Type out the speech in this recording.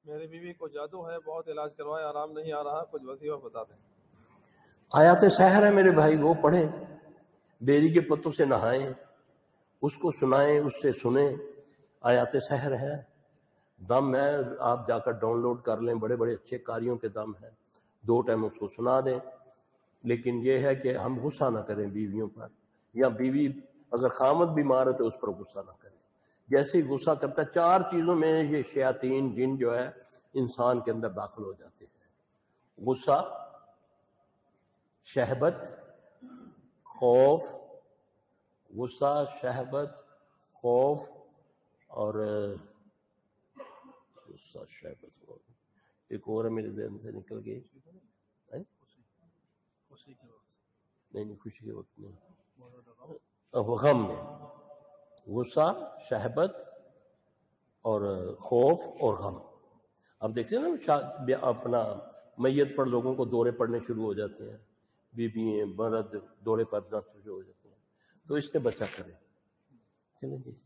मेरी बीवी को जादू है, बहुत इलाज करवाया, आराम नहीं आ रहा, कुछ वजीफा बता दें। आयात सहर है मेरे भाई, वो पढ़ें, बेरी के पत्तों से नहाएं, उसको सुनाएं, उससे सुने। आयात सहर है, दम है, आप जाकर डाउनलोड कर लें, बड़े बड़े अच्छे कारियों के दम है, 2 टाइम उसको सुना दें। लेकिन यह है कि हम गुस्सा ना करें बीवियों पर, या बीवी अगर खामद बीमार है तो उस पर गुस्सा ना करें। जैसे ही गुस्सा करता है, 4 चीजों में ये शयातीन जिन जो है इंसान के अंदर दाखिल हो जाते हैं। गुस्सा, शहबत, खौफ, गुस्सा, शहबत, खौफ और गुस्सा, शहबत, खौफ, एक और मेरे ज़हन से निकल गई। नहीं, खुशी के वक्त नहीं, गम में गुस्सा, शहबत और खौफ और गम। अब देखते हैं ना, अपना मैयत पर लोगों को दौरे पड़ने शुरू हो जाते हैं, बीबी मर्द दौरे पड़ना शुरू हो जाते हैं, तो इससे बचा करें। चलें जी।